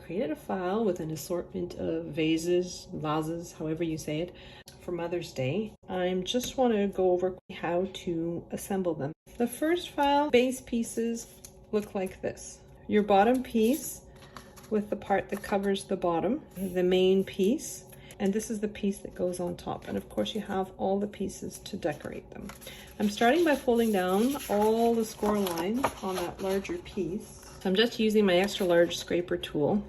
created a file with an assortment of vases, however you say it, for Mother's Day. I just want to go over how to assemble them. The first file, base pieces look like this. Your bottom piece with the part that covers the bottom, the main piece, and this is the piece that goes on top. And of course you have all the pieces to decorate them. I'm starting by folding down all the score lines on that larger piece. So I'm just using my extra large scraper tool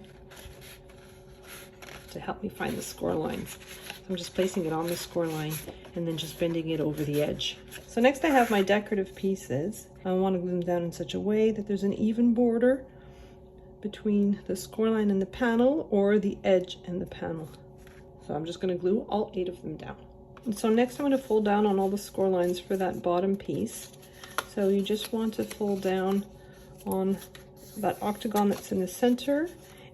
to help me find the score lines. So I'm just placing it on the score line and then just bending it over the edge. So next I have my decorative pieces. I want to glue them down in such a way that there's an even border between the score line and the panel, or the edge and the panel. So I'm just going to glue all 8 of them down. And so next I'm going to fold down on all the score lines for that bottom piece. So you just want to fold down on that octagon that's in the center,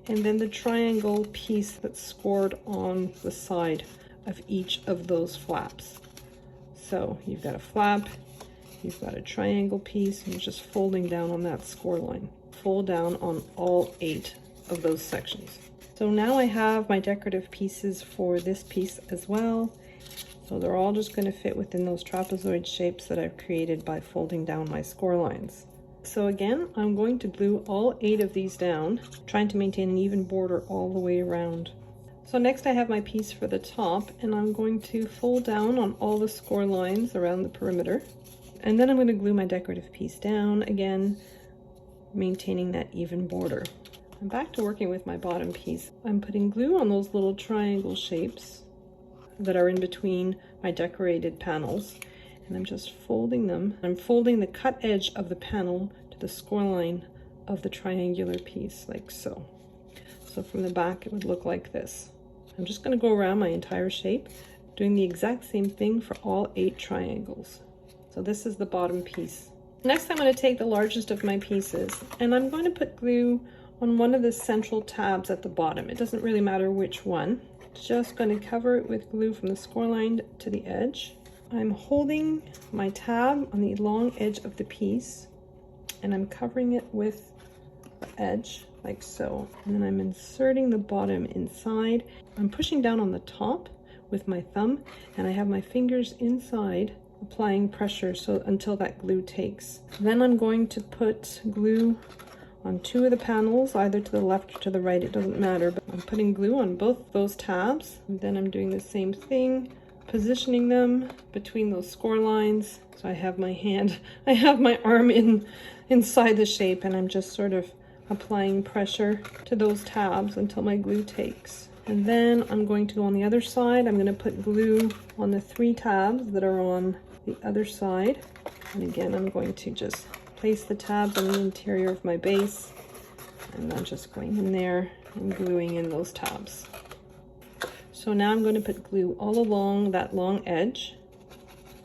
and then the triangle piece that's scored on the side of each of those flaps. So you've got a flap, you've got a triangle piece, and you're just folding down on that score line. Fold down on all 8 of those sections. So now I have my decorative pieces for this piece as well. So they're all just going to fit within those trapezoid shapes that I've created by folding down my score lines. So again, I'm going to glue all 8 of these down, trying to maintain an even border all the way around. So next I have my piece for the top, and I'm going to fold down on all the score lines around the perimeter. And then I'm going to glue my decorative piece down again, maintaining that even border. I'm back to working with my bottom piece. I'm putting glue on those little triangle shapes that are in between my decorated panels, and I'm just folding them. I'm folding the cut edge of the panel to the score line of the triangular piece, like so. So from the back it would look like this. I'm just going to go around my entire shape, doing the exact same thing for all 8 triangles. So this is the bottom piece. Next I'm going to take the largest of my pieces, and I'm going to put glue on one of the central tabs at the bottom. It doesn't really matter which one. Just going to cover it with glue from the score line to the edge. I'm holding my tab on the long edge of the piece, and I'm covering it with the edge like so. And then I'm inserting the bottom inside. I'm pushing down on the top with my thumb, and I have my fingers inside applying pressure so until that glue takes. Then I'm going to put glue on 2 of the panels, either to the left or to the right, it doesn't matter, but I'm putting glue on both those tabs. And then I'm doing the same thing, positioning them between those score lines. So I have my arm inside the shape, and I'm just sort of applying pressure to those tabs until my glue takes. And then I'm going to go on the other side. I'm going to put glue on the 3 tabs that are on the other side. And again, I'm going to just place the tabs on the interior of my base, and I'm just going in there and gluing in those tabs. So now I'm going to put glue all along that long edge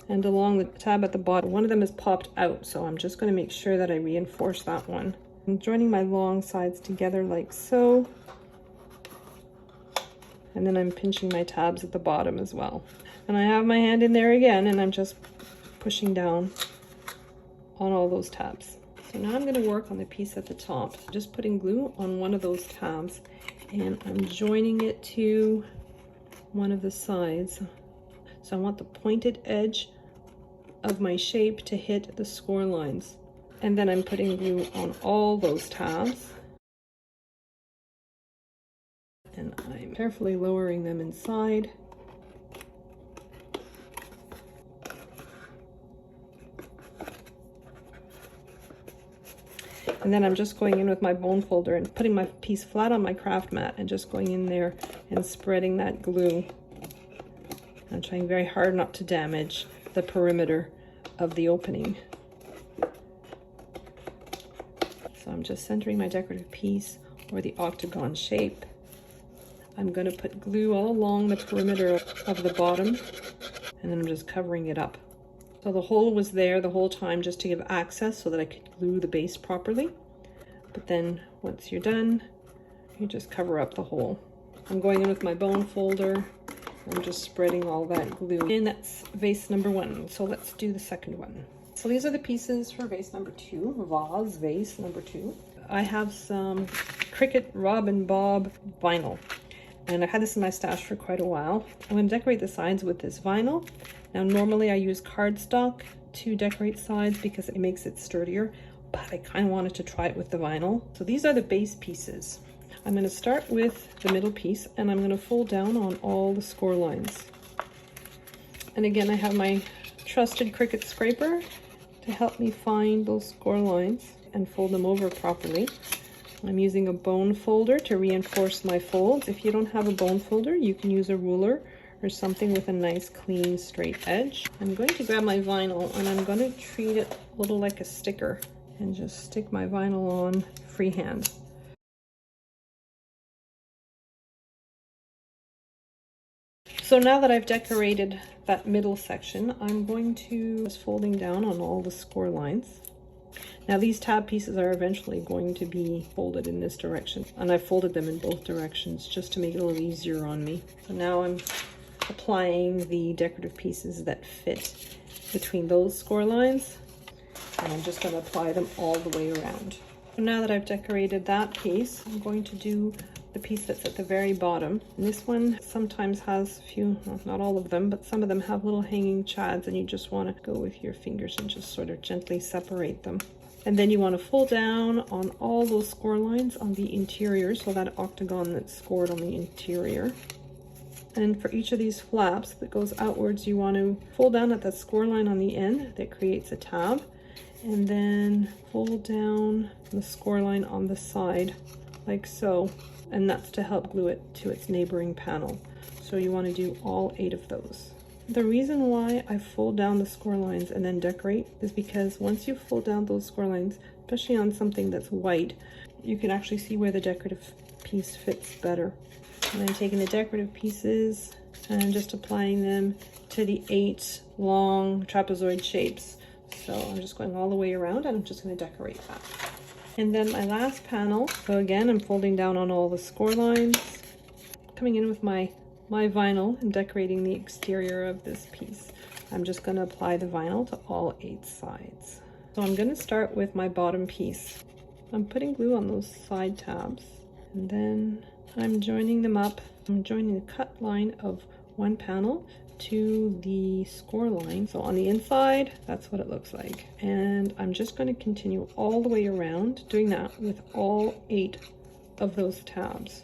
and along the tab at the bottom. One of them is popped out, so I'm just going to make sure that I reinforce that one. I'm joining my long sides together like so, and then I'm pinching my tabs at the bottom as well. And I have my hand in there again, and I'm just pushing down on all those tabs. So now I'm going to work on the piece at the top. I'm just putting glue on one of those tabs, and I'm joining it to one of the sides. So I want the pointed edge of my shape to hit the score lines. And then I'm putting glue on all those tabs. And I'm carefully lowering them inside. And then I'm just going in with my bone folder and putting my piece flat on my craft mat and just going in there and spreading that glue. I'm trying very hard not to damage the perimeter of the opening. So I'm just centering my decorative piece or the octagon shape. I'm going to put glue all along the perimeter of the bottom, and then I'm just covering it up. So the hole was there the whole time just to give access so that I could glue the base properly. But then once you're done, you just cover up the hole. I'm going in with my bone folder. I'm just spreading all that glue in. That's vase number 1. So let's do the second one. So these are the pieces for vase number 2, vase number 2. I have some Cricut Robin Bob vinyl, and I've had this in my stash for quite a while. I'm going to decorate the sides with this vinyl. Now normally I use cardstock to decorate sides because it makes it sturdier, but I kind of wanted to try it with the vinyl. So these are the base pieces. I'm going to start with the middle piece, and I'm going to fold down on all the score lines. And again, I have my trusted Cricut scraper to help me find those score lines and fold them over properly. I'm using a bone folder to reinforce my folds. If you don't have a bone folder, you can use a ruler or something with a nice clean straight edge. I'm going to grab my vinyl and I'm going to treat it a little like a sticker and just stick my vinyl on freehand. So now that I've decorated that middle section, I'm going to just folding down on all the score lines. Now these tab pieces are eventually going to be folded in this direction, and I've folded them in both directions just to make it a little easier on me. So now I'm applying the decorative pieces that fit between those score lines, and I'm just going to apply them all the way around. So now that I've decorated that piece, I'm going to do the piece that's at the very bottom. And this one sometimes has a few, well, not all of them, but some of them have little hanging chads, and you just want to go with your fingers and just sort of gently separate them. And then you want to fold down on all those score lines on the interior, so that octagon that's scored on the interior. And for each of these flaps that goes outwards, you want to fold down at that score line on the end that creates a tab, and then fold down the score line on the side like so. And that's to help glue it to its neighboring panel. So you want to do all 8 of those. The reason why I fold down the score lines and then decorate is because once you fold down those score lines, especially on something that's white, you can actually see where the decorative piece fits better. And I'm taking the decorative pieces and I'm just applying them to the 8 long trapezoid shapes. So I'm just going all the way around, and I'm just going to decorate that. And then my last panel, so again, I'm folding down on all the score lines, coming in with my vinyl and decorating the exterior of this piece. I'm just going to apply the vinyl to all 8 sides. So I'm going to start with my bottom piece. I'm putting glue on those side tabs, and then I'm joining them up. I'm joining the cut line of one panel to the score line. So on the inside, that's what it looks like. And I'm just going to continue all the way around doing that with all 8 of those tabs.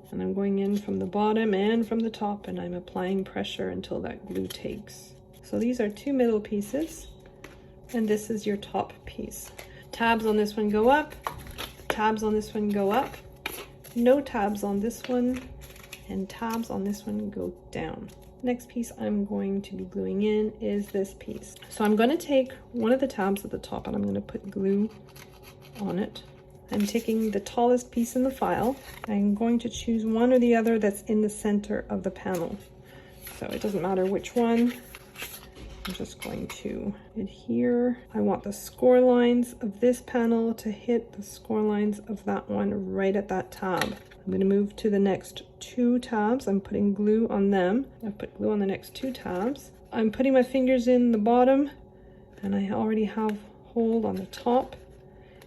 And I'm going in from the bottom and from the top, and I'm applying pressure until that glue takes. So these are 2 middle pieces, and this is your top piece. Tabs on this one go up, tabs on this one go up, no tabs on this one, and tabs on this one go down. Next piece I'm going to be gluing in is this piece. So I'm going to take one of the tabs at the top and I'm going to put glue on it. I'm taking the tallest piece in the file. I'm going to choose one or the other that's in the center of the panel. So it doesn't matter which one. I'm just going to adhere. I want the score lines of this panel to hit the score lines of that one right at that tab. I'm going to move to the next 2 tabs. I'm putting glue on them. I've put glue on the next 2 tabs. I'm putting my fingers in the bottom, and I already have hold on the top,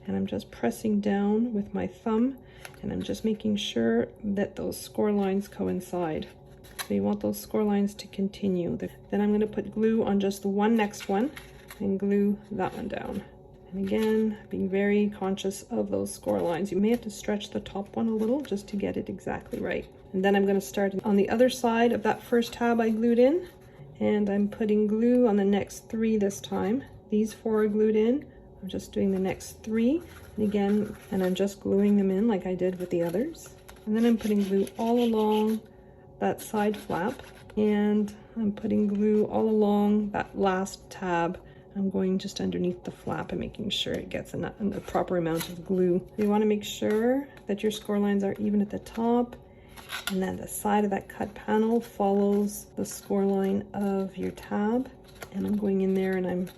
and I'm just pressing down with my thumb, and I'm just making sure that those score lines coincide. So you want those score lines to continue. Then I'm going to put glue on just the one next one and glue that one down. And again, being very conscious of those score lines. You may have to stretch the top one a little just to get it exactly right. And then I'm going to start on the other side of that first tab I glued in, and I'm putting glue on the next 3 this time. These 4 are glued in. I'm just doing the next 3, and again, and I'm just gluing them in like I did with the others. And then I'm putting glue all along that side flap, and I'm putting glue all along that last tab. I'm going just underneath the flap and making sure it gets the proper amount of glue. You want to make sure that your score lines are even at the top, and then the side of that cut panel follows the score line of your tab. And I'm going in there and I'm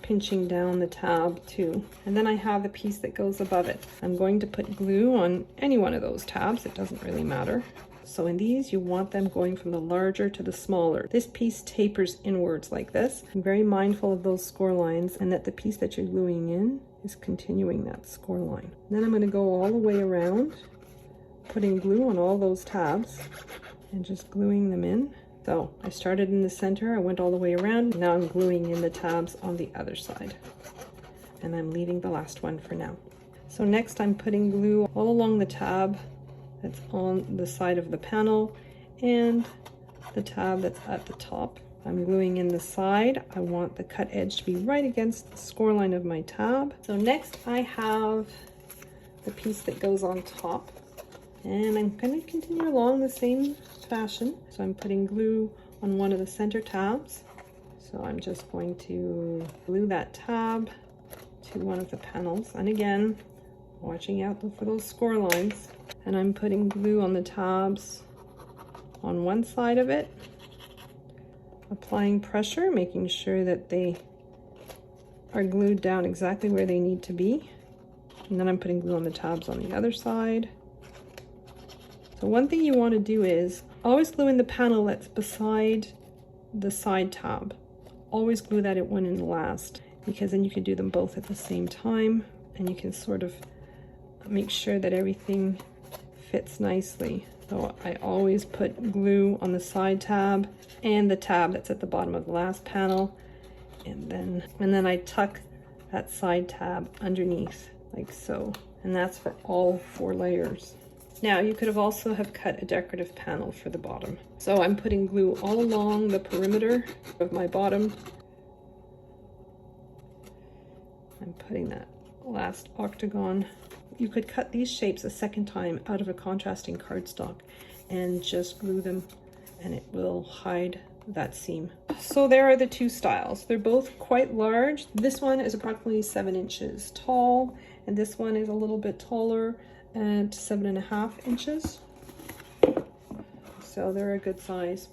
pinching down the tab too. And then I have the piece that goes above it. I'm going to put glue on any one of those tabs. It doesn't really matter. So in these, you want them going from the larger to the smaller. This piece tapers inwards like this. I'm very mindful of those score lines and that the piece that you're gluing in is continuing that score line. Then I'm going to go all the way around, putting glue on all those tabs and just gluing them in. So I started in the center, I went all the way around, now I'm gluing in the tabs on the other side. And I'm leaving the last one for now. So next I'm putting glue all along the tab that's on the side of the panel and the tab that's at the top. I'm gluing in the side. I want the cut edge to be right against the score line of my tab. So next I have the piece that goes on top, and I'm going to continue along the same fashion. So I'm putting glue on one of the center tabs. So I'm just going to glue that tab to one of the panels, and again watching out for those score lines. And I'm putting glue on the tabs on one side of it, applying pressure, making sure that they are glued down exactly where they need to be. And then I'm putting glue on the tabs on the other side. So one thing you want to do is always glue in the panel that's beside the side tab. Always glue that one in last, because then you can do them both at the same time and you can sort of make sure that everything fits nicely. So I always put glue on the side tab and the tab that's at the bottom of the last panel, and then I tuck that side tab underneath like so, and that's for all 4 layers. Now you could have also have cut a decorative panel for the bottom. So I'm putting glue all along the perimeter of my bottom. I'm putting that last octagon. You could cut these shapes a second time out of a contrasting cardstock and just glue them, and it will hide that seam. So there are the 2 styles. They're both quite large. This one is approximately 7 inches tall, and this one is a little bit taller at 7.5 inches. So they're a good size.